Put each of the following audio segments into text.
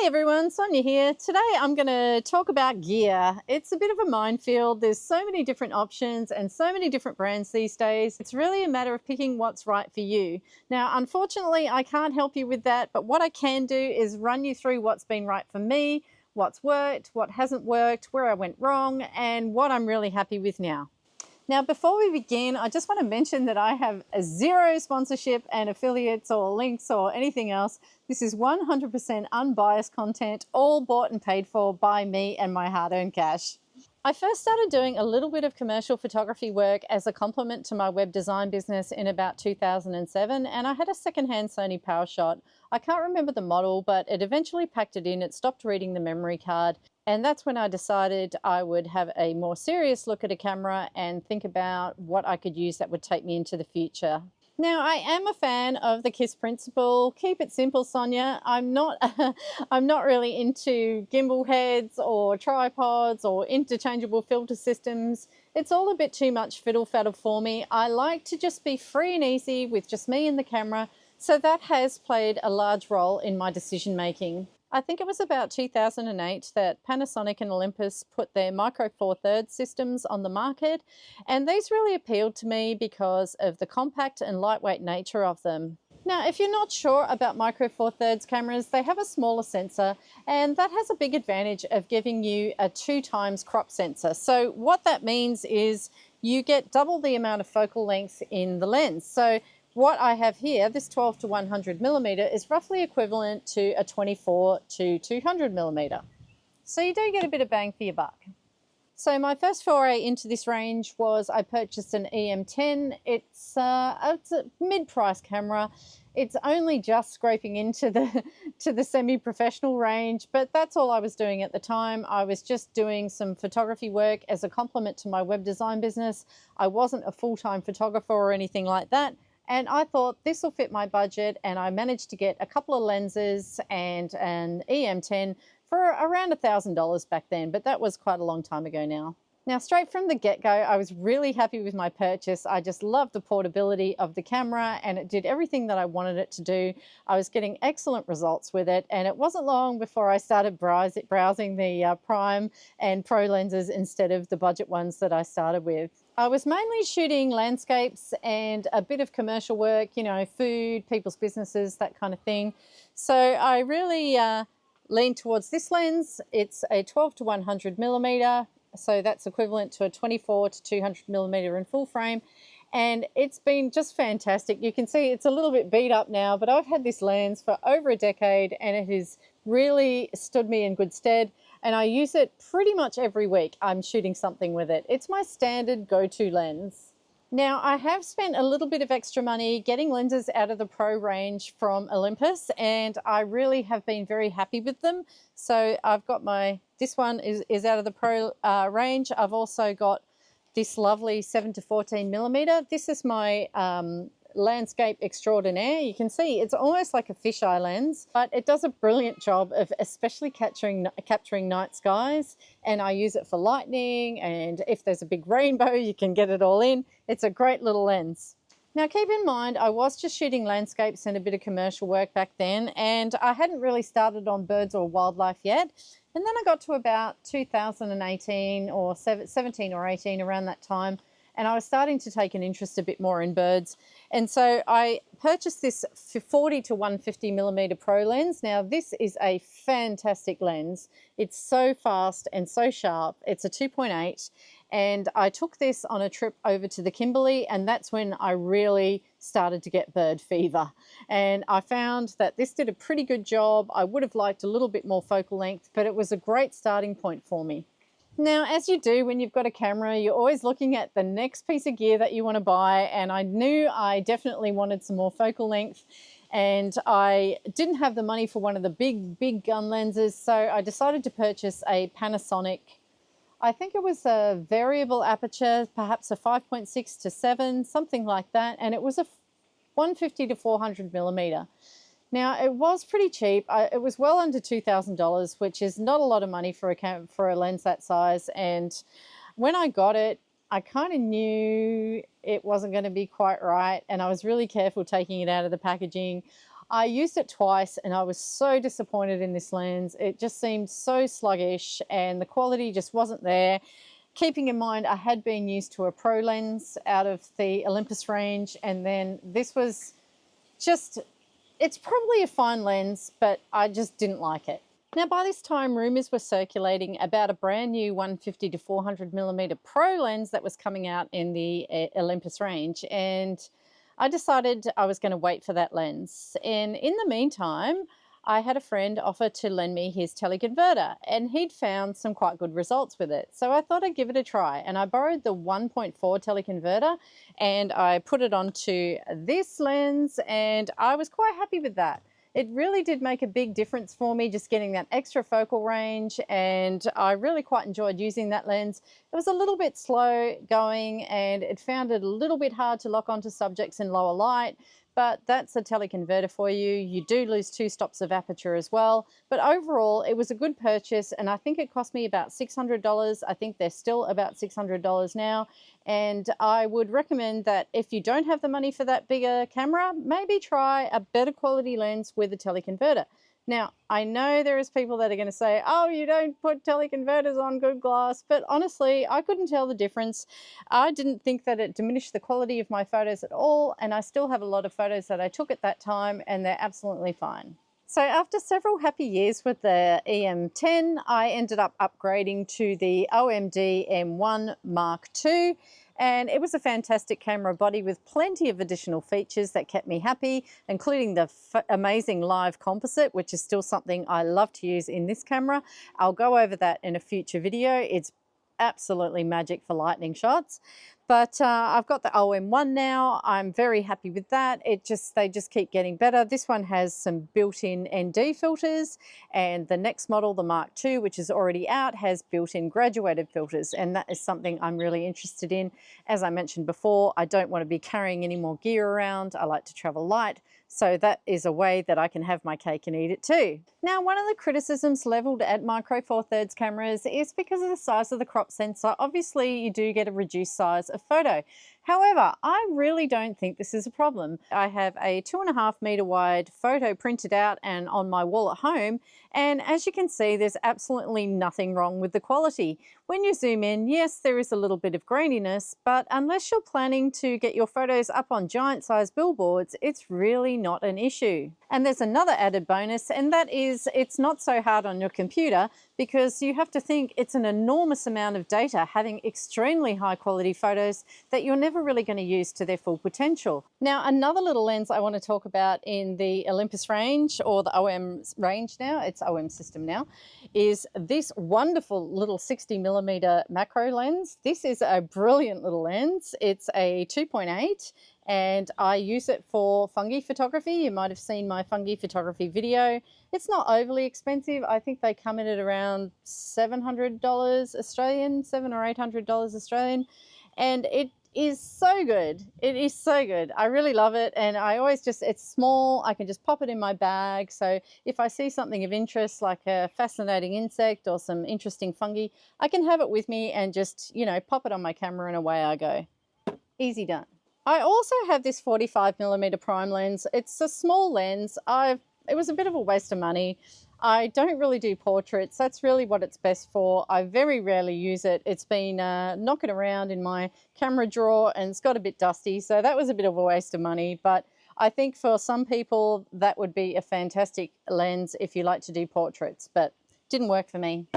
Hey everyone, Sonia here. Today I'm going to talk about gear. It's a bit of a minefield. There's so many different options and so many different brands these days. It's really a matter of picking what's right for you. Now, unfortunately, I can't help you with that, but what I can do is run you through what's been right for me, what's worked, what hasn't worked, where I went wrong, and what I'm really happy with now. Now, before we begin, I just want to mention that I have zero sponsorship and affiliates or links or anything else. This is 100% unbiased content, all bought and paid for by me and my hard-earned cash. I first started doing a little bit of commercial photography work as a complement to my web design business in about 2007, and I had a secondhand Sony PowerShot. I can't remember the model, but it eventually packed it in. It stopped reading the memory card, and that's when I decided I would have a more serious look at a camera and think about what I could use that would take me into the future. Now, I am a fan of the KISS principle. Keep it simple, Sonia. I'm not really into gimbal heads or tripods or interchangeable filter systems. It's all a bit too much fiddle-faddle for me. I like to just be free and easy with just me and the camera, so that has played a large role in my decision making. I think it was about 2008 that Panasonic and Olympus put their Micro Four Thirds systems on the market, and these really appealed to me because of the compact and lightweight nature of them. Now, if you're not sure about Micro Four Thirds cameras, they have a smaller sensor, and that has a big advantage of giving you a 2x crop sensor. So what that means is you get double the amount of focal length in the lens. So what I have here, this 12 to 100 millimeter, is roughly equivalent to a 24 to 200 millimeter. So you do get a bit of bang for your buck. So my first foray into this range was I purchased an EM10. It's a mid-price camera. It's only just scraping into the semi-professional range, but that's all I was doing at the time. I was just doing some photography work as a complement to my web design business. I wasn't a full-time photographer or anything like that. And I thought this will fit my budget, and I managed to get a couple of lenses and an EM10 for around $1,000 back then, but that was quite a long time ago now. Now, straight from the get-go, I was really happy with my purchase. I just loved the portability of the camera, and it did everything that I wanted it to do. I was getting excellent results with it, and it wasn't long before I started browsing the Prime and Pro lenses instead of the budget ones that I started with. I was mainly shooting landscapes and a bit of commercial work, you know, food, people's businesses, that kind of thing. So I really leaned towards this lens. It's a 12 to 100 millimeter. So that's equivalent to a 24 to 200 millimeter in full frame. And it's been just fantastic. You can see it's a little bit beat up now, but I've had this lens for over a decade, and it has really stood me in good stead. And I use it pretty much every week. I'm shooting something with it. It's my standard go-to lens. Now, I have spent a little bit of extra money getting lenses out of the Pro range from Olympus, and I really have been very happy with them. So I've got this one is out of the Pro range. I've also got this lovely 7 to 14 millimeter. This is my landscape extraordinaire. You can see it's almost like a fisheye lens, but it does a brilliant job of especially capturing night skies, and I use it for lightning, and if there's a big rainbow you can get it all in. It's a great little lens. Now, keep in mind, I was just shooting landscapes and a bit of commercial work back then, and I hadn't really started on birds or wildlife yet. And then I got to about 2018 or 17 or 18, around that time, and I was starting to take an interest a bit more in birds. And so I purchased this 40 to 150 millimeter Pro lens. Now, this is a fantastic lens. It's so fast and so sharp. It's a 2.8. And I took this on a trip over to the Kimberley, and that's when I really started to get bird fever. And I found that this did a pretty good job. I would have liked a little bit more focal length, but it was a great starting point for me. Now, as you do when you've got a camera, you're always looking at the next piece of gear that you want to buy, and I knew I definitely wanted some more focal length, and I didn't have the money for one of the big gun lenses, so I decided to purchase a Panasonic. I think it was a variable aperture, perhaps a 5.6 to 7, something like that, and it was a 150 to 400 millimeter. Now, it was pretty cheap. It was well under $2,000, which is not a lot of money for a lens that size. And when I got it, I kind of knew it wasn't going to be quite right, and I was really careful taking it out of the packaging. I used it twice and I was so disappointed in this lens. It just seemed so sluggish and the quality just wasn't there. Keeping in mind I had been used to a pro lens out of the Olympus range, and then this was just, it's probably a fine lens, but I just didn't like it. Now, by this time, rumours were circulating about a brand new 150 to 400mm pro lens that was coming out in the Olympus range, and I decided I was going to wait for that lens. And in the meantime, I had a friend offer to lend me his teleconverter, and he'd found some quite good results with it. So I thought I'd give it a try, and I borrowed the 1.4 teleconverter and I put it onto this lens, and I was quite happy with that. It really did make a big difference for me, just getting that extra focal range, and I really quite enjoyed using that lens. It was a little bit slow going and it found it a little bit hard to lock onto subjects in lower light, but that's a teleconverter for you. You do lose 2 stops of aperture as well, but overall it was a good purchase, and I think it cost me about $600. I think they're still about $600 now, and I would recommend that if you don't have the money for that bigger camera, maybe try a better quality lens with a teleconverter. Now, I know there is people that are going to say, oh, you don't put teleconverters on good glass, but honestly, I couldn't tell the difference. I didn't think that it diminished the quality of my photos at all, and I still have a lot of photos that I took at that time, and they're absolutely fine. So after several happy years with the EM10, I ended up upgrading to the OMD M1 Mark II. And it was a fantastic camera body with plenty of additional features that kept me happy, including the amazing live composite, which is still something I love to use in this camera. I'll go over that in a future video. It's absolutely magic for lightning shots. But I've got the OM1 now. I'm very happy with that. They just keep getting better. This one has some built-in ND filters, and the next model, the Mark II, which is already out, has built-in graduated filters, and that is something I'm really interested in. As I mentioned before, I don't want to be carrying any more gear around. I like to travel light, so that is a way that I can have my cake and eat it too. Now, one of the criticisms leveled at Micro Four Thirds cameras is because of the size of the crop sensor. Obviously, you do get a reduced size of photo. However, I really don't think this is a problem. I have a 2.5 meter wide photo printed out and on my wall at home, and as you can see, there's absolutely nothing wrong with the quality. When you zoom in, yes, there is a little bit of graininess, but unless you're planning to get your photos up on giant size billboards, it's really not an issue. And there's another added bonus, and that is it's not so hard on your computer, because you have to think it's an enormous amount of data having extremely high quality photos that you're never really going to use to their full potential. Now, another little lens I want to talk about in the Olympus range, or the OM range now, it's OM system now, is this wonderful little 60mm macro lens. This is a brilliant little lens. It's a 2.8 and I use it for fungi photography. You might have seen my fungi photography video. It's not overly expensive. I think they come in at around $700 Australian, $700 or $800 Australian, and it is so good. It is so good. I really love it, and I always just, it's small, I can just pop it in my bag. So if I see something of interest, like a fascinating insect or some interesting fungi, I can have it with me and just, you know, pop it on my camera and away I go. Easy done. I also have this 45mm prime lens. It's a small lens. It was a bit of a waste of money. I don't really do portraits. That's really what it's best for. I very rarely use it. It's been knocking around in my camera drawer and it's got a bit dusty. So that was a bit of a waste of money. But I think for some people that would be a fantastic lens if you like to do portraits, but didn't work for me.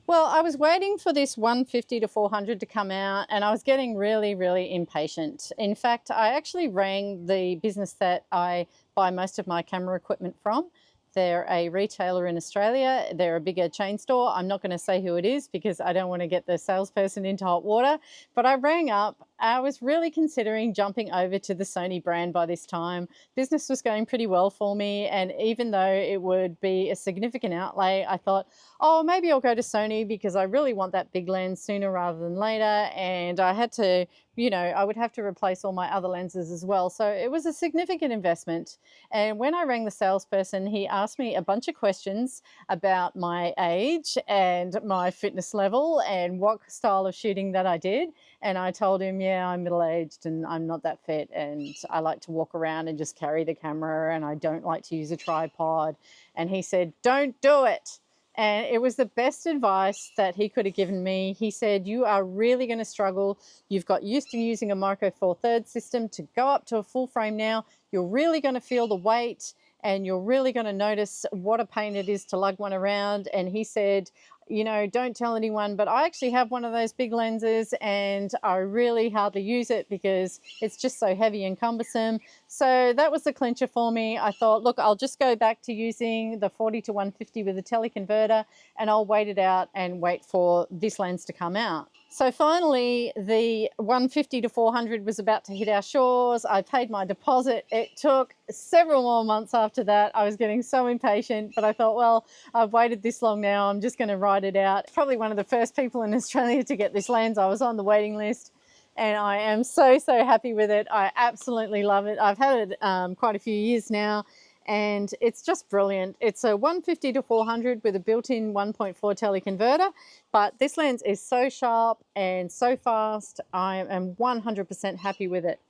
Well, I was waiting for this 150 to 400 to come out, and I was getting really, really impatient. In fact, I actually rang the business that I buy most of my camera equipment from. They're a retailer in Australia. They're a bigger chain store. I'm not going to say who it is because I don't want to get the salesperson into hot water, but I rang up. I was really considering jumping over to the Sony brand by this time. Business was going pretty well for me, and even though it would be a significant outlay, I thought, oh, maybe I'll go to Sony because I really want that big lens sooner rather than later, and I had to, you know, I would have to replace all my other lenses as well. So it was a significant investment. And when I rang the salesperson, he asked me a bunch of questions about my age and my fitness level and what style of shooting that I did. And I told him, yeah, yeah, I'm middle-aged and I'm not that fit, and I like to walk around and just carry the camera, and I don't like to use a tripod. And he said, don't do it. And it was the best advice that he could have given me. He said, you are really going to struggle. You've got used to using a Micro Four Thirds system. To go up to a full frame now, you're really going to feel the weight, and you're really going to notice what a pain it is to lug one around. And he said, you know, don't tell anyone, but I actually have one of those big lenses and I really hardly use it because it's just so heavy and cumbersome. So that was the clincher for me. I thought, look, I'll just go back to using the 40 to 150 with a teleconverter, and I'll wait it out and wait for this lens to come out. So finally, the 150 to 400 was about to hit our shores. I paid my deposit. It took several more months after that. I was getting so impatient, but I thought, well, I've waited this long now. I'm just going to ride it out. Probably one of the first people in Australia to get this lens. I was on the waiting list, and I am so happy with it. I absolutely love it. I've had it quite a few years now, and it's just brilliant. It's a 150 to 400 with a built-in 1.4 teleconverter, but this lens is so sharp and so fast. I am 100% happy with it.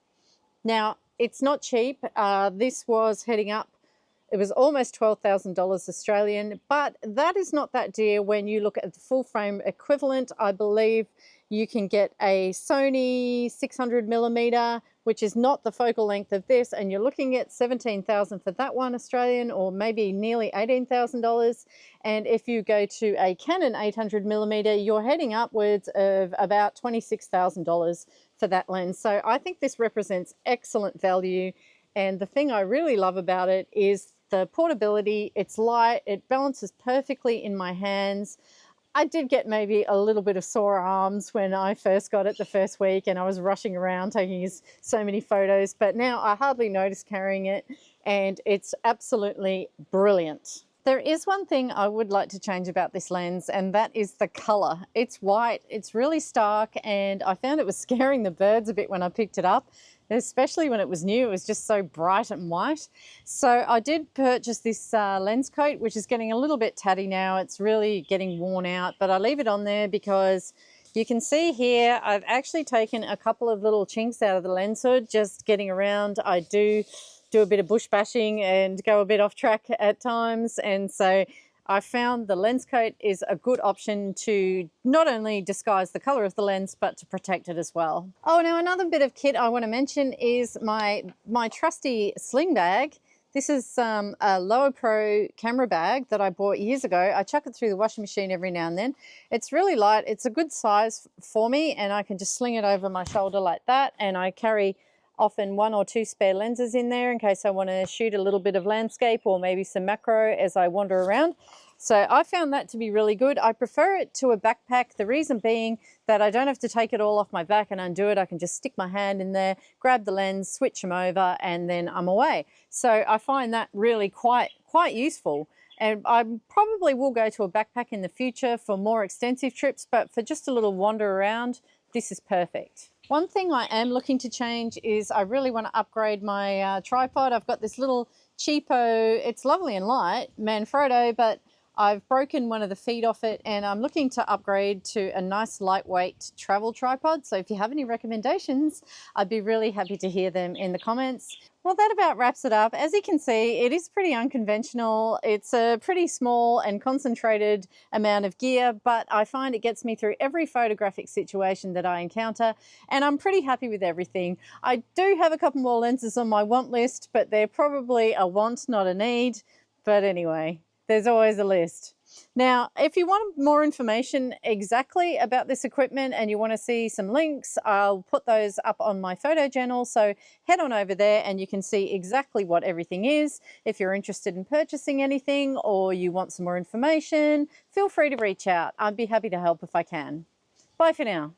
Now, it's not cheap. This was heading up. It was almost $12,000 Australian, but that is not that dear when you look at the full frame equivalent. I believe you can get a Sony 600mm, which is not the focal length of this, and you're looking at $17,000 for that one Australian, or maybe nearly $18,000. And if you go to a Canon 800mm, you're heading upwards of about $26,000 for that lens. So I think this represents excellent value. And the thing I really love about it is the portability. It's light, it balances perfectly in my hands. I did get maybe a little bit of sore arms when I first got it the first week, and I was rushing around taking so many photos, but now I hardly notice carrying it, and it's absolutely brilliant. There is one thing I would like to change about this lens, and that is the color. It's white, it's really stark, and I found it was scaring the birds a bit when I picked it up, especially when it was new. It was just so bright and white. So I did purchase this lens coat, which is getting a little bit tatty now. It's really getting worn out, but I leave it on there because you can see here I've actually taken a couple of little chinks out of the lens hood just getting around. I do a bit of bush bashing and go a bit off track at times, and so I found the lens coat is a good option to not only disguise the color of the lens, but to protect it as well. Oh, now another bit of kit I want to mention is my trusty sling bag. This is a Lower Pro camera bag that I bought years ago. I chuck it through the washing machine every now and then. It's really light. It's a good size for me, and I can just sling it over my shoulder like that, and I carry often 1 or 2 spare lenses in there in case I want to shoot a little bit of landscape or maybe some macro as I wander around. So I found that to be really good. I prefer it to a backpack, the reason being that I don't have to take it all off my back and undo it. I can just stick my hand in there, grab the lens, switch them over, and then I'm away. So I find that really quite useful. And I probably will go to a backpack in the future for more extensive trips, but for just a little wander around, this is perfect. One thing I am looking to change is I really want to upgrade my tripod. I've got this little cheapo, it's lovely and light, Manfrotto, but I've broken one of the feet off it, and I'm looking to upgrade to a nice lightweight travel tripod. So if you have any recommendations, I'd be really happy to hear them in the comments. Well, that about wraps it up. As you can see, it is pretty unconventional. It's a pretty small and concentrated amount of gear, but I find it gets me through every photographic situation that I encounter, and I'm pretty happy with everything. I do have a couple more lenses on my want list, but they're probably a want, not a need. But anyway, there's always a list. Now, if you want more information exactly about this equipment and you want to see some links, I'll put those up on my photo journal. So head on over there and you can see exactly what everything is. If you're interested in purchasing anything or you want some more information, feel free to reach out. I'd be happy to help if I can. Bye for now.